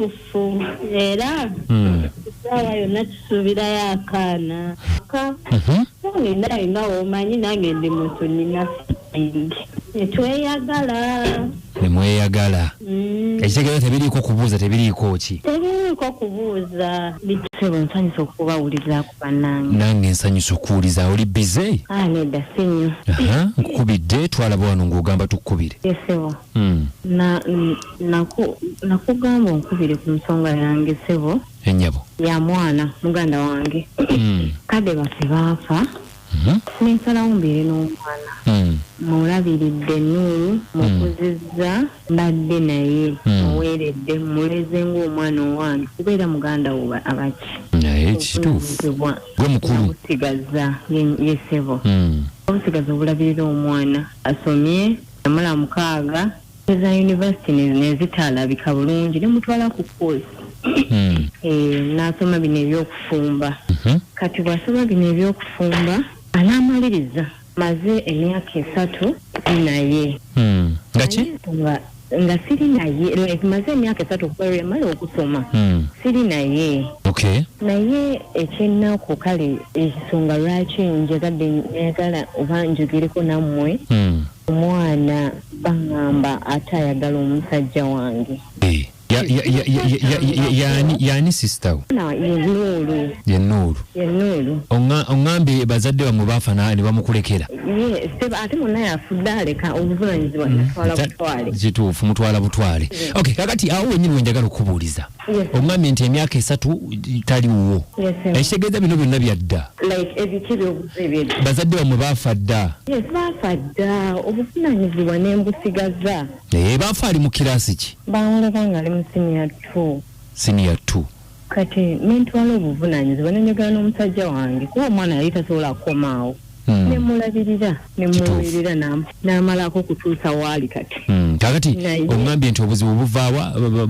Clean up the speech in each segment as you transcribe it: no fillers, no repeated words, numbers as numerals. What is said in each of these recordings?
kituufu era essaawa yonna tusuubirayo akaana nina omanyi nange ndi muntu nina netweyagala nemweyagala ekitegeeza tebiriiko kubuuza tebiriiko ki tebiriiko kubuuza bitebo nsanyusa okubawuliriza ku bannange nange nsanyusa okuwuliza oli bize nedda sinyo nkukubidde twalaba wano ng'ogamba tukkubire yesebo nakugamba onkubire ku nsonga yange sebo ennyabo ya mwana muganda wange kadde baffe baafa nensalawo mbeere n'omwana mulabiridde Nuuru mukuzizza mbadde naye muweeredde muleze ng'omwana owange kubeera muganda wo abaki naye kituufu gwe mukulu obusigaza yesebo obusigaza obulabirira omwana asomye yamala 6 eza yunivasite nezitaalabika bulungi nemutwala ku koosi n'asoma bino ebyokufumba kati bw'asoma bino ebyokufumba anaamaliriza maze emyaka 3 naye nga siri naye maze emyaka 3 okuba yamala okusoma siri naye naye ekyennaku kale ekisonga lwaki njagala oba njogereko nammwe omwana baŋŋamba ate ayagala omusajja wange yani sister ye Nuuru ongambye bazadde bamwe baafa ne bamukulekera ate monna yafudde aleka obuvunanyizibwa natwala butwale kituufu mutwala butwale kakati awo wenyini wenjagala okubuuliza ongambye nti emyaka 3 taliwo ekitegeeza bino byonna byadda bazadde bamwe baafa dda baafa dda obuvunanyizibwa nembusigaza baafa ali mu kirasi ki bamuleka nga ali mu senior 2 kati nentwala obuvunanyizibwa nenjogera n'omusajja wange kuba omwana yali tasobola kukomaawo nemulabirira nemuwulirira n'amalako okutuusa waali kati kakati ongambye nti obuzibu buvaawa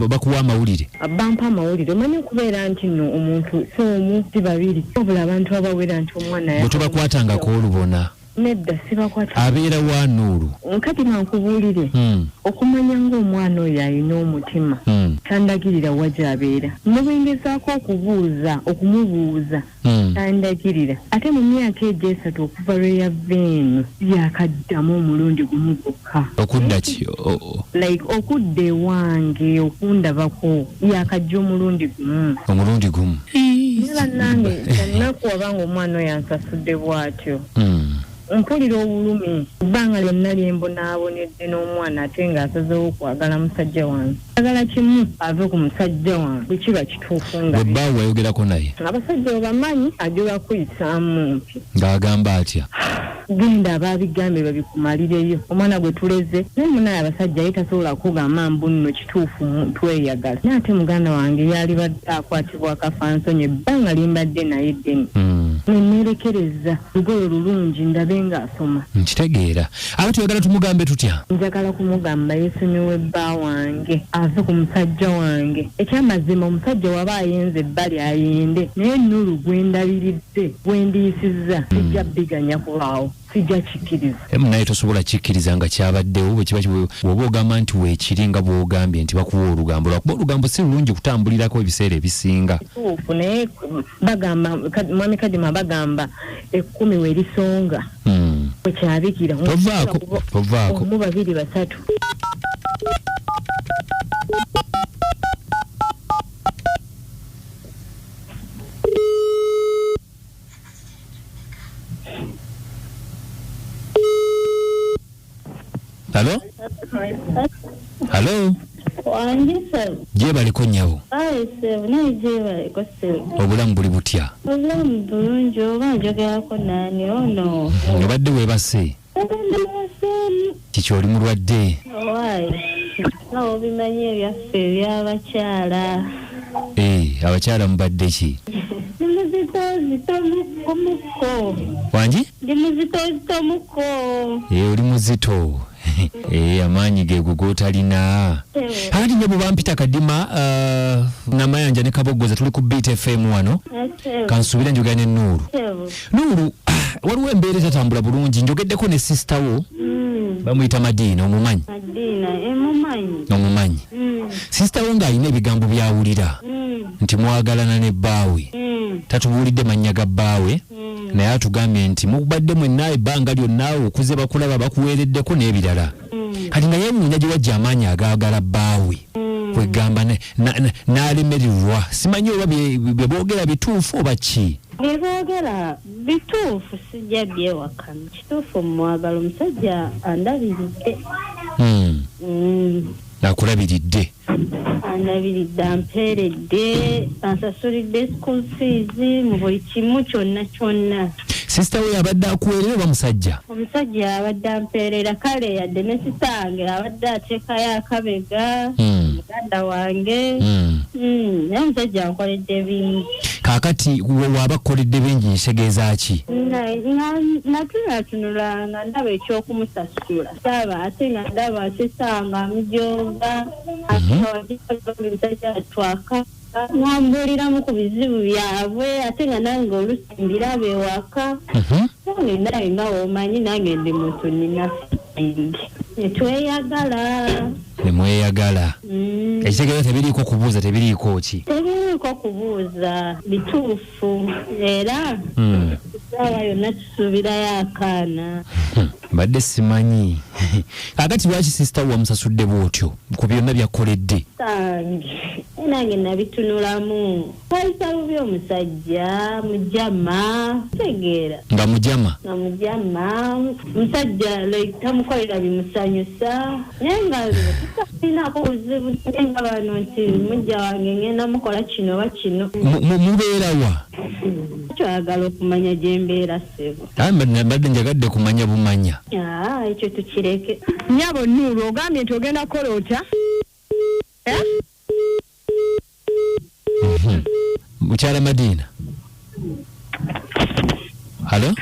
bakuwa amawulire bampa amawulire omanyi okubeera nti nno omuntu si omu si babiri obula abantu abawera nti omwana bwe tubakwatangako olubona nedda sibakwata abeera wa Nuuru kati mankubuulire okumanya ng'omwana oyo alina omutima tandagirira wajaabeera mubingezaako okumubuuza tandagirira ate mu myaka egyo 3 okuva lwe yava eno yakaddamu omulundi gumu gwokka okudda ki okudda ewange okundabako yakajja omulundi gumu era nange ennaku wabanga omwana oyo ansasudde bw'atyo mpulira obulumi ebbanga lyonna lyembonaabonedde n'omwana ate ng'asazeewo okwagala musajja wange agala kimu ave ku musajja wange bwe kiba kituufu nga webbaawo wayogerako naye abasajja obamanyi ajola kuyisaamu mpi ng'agamba atya genda ababigambye babikumalireyo omwana gwe tuleze naye munaye abasajja ye tasobola kugamba mbu nno kituufu tweyagala naye ate muganda wange yali badde akwatibwa akafansonyi ebbanga limbadde naye ddeni nenerekereza lugoye lulungi ndabe ng'asoma nkitegeera aba tuyagala tumugambe tutya njagala kumugamba yeesonyiwe bba wange ave ku musajja wange ekyamazima omusajja waba ayenze ebbali ayende naye Nuuru gwendabiridde gwendiyisizza sijja biganya kulaawo sijja kikkiriza naye tosobola kikkiriza nga kyabaddewo bwe kiba woba ogamba nti weekiri nga bw'ogambye nti bakuwa olugambo lwakuba olugambo si lulungi kutambulirako ebiseera ebisinga kituufu naye bagamba mwami Kadima bagamba 10 werisonga wekyabikira tovaako mu 2 3 Halo wange sir gyebaliko nnyabo sir naye gyebaliko sir obulamu buli butya obulamu bulungi oba njogerako naani ono obadde weebase kiki oli mulwadde nawo bimanyi ebyaffe ebyabakyala abakyala mubadde ki ndi muzito mukko wangi ndi muzito mukko oli muzito amaanyi ge gotalina ati nnyabo bampita Kadima namayanja ne Kabogoza tuli ku Beat FM wano kansuubire njogera ne Nuuru waliwo embeera etatambula bulungi njogeddeko ne sister wo bamuyita Madiina omumanyi omumanyi Sister Wange alina ebigambo byawulira nti mwagalana ne bbaawe tatubuulidde mannya ga bbaawe naye atugambye nti mubadde mwenna ebbanga lyonna okuze bakulaba bakuweereddeko n'ebirala kati naye muunya gye wajja amaanyi agaagala bbaawe kwegamba n'alemererwa simanyi oba bye boogera bituufu oba ki byeboogera bituufu sijja byewakana kituufu mwagala omusajja andabiridde akulabiridde andabiridde ampeeredde ansasulidde school fees mu buli kimu kyonna Sister we abadde akuweerera oba musajja omusajja abadde ampeerera kale yadde ne sisange abadde ateekayo akabega muganda wange naye omusajja ankoledde bingi kaakati waaba kukoledde bingi ntegeeza ki natunula nga ndaba ekyokumusasula saba ate nga ndaba asesanga amujooga omusajja atwaka mwambuuliramu ku bizibu byabwe ate nga nange oluusi mbiraba ewaka nange naye nga womanyi nange ndi muntu nina nemweyagala ekitegeeza tebiriiko kubuuza tebiriiko ki tebiriiko kubuuza bituufu era saawa yonna tusuubirayo akaana mbadde simanyi kakati lwaki sister wamusasudde bw'otyo ku byonna byakoledde nange nabitunulamu wayisa bubi omusajja mujama tegeera nga mujama omusajja tamukolera bimusanyusa naye nga tusalinako buzibu nga bano nti mujja wange ngenda mukola kino oba kino mubeerawa twagala okumanya gye mbeera ssebo mbadde njagadde kumanya bumanya ekyo tukireke nyabo Nuuru ogambye nti ogenda kukola otya mukyala Madiina halo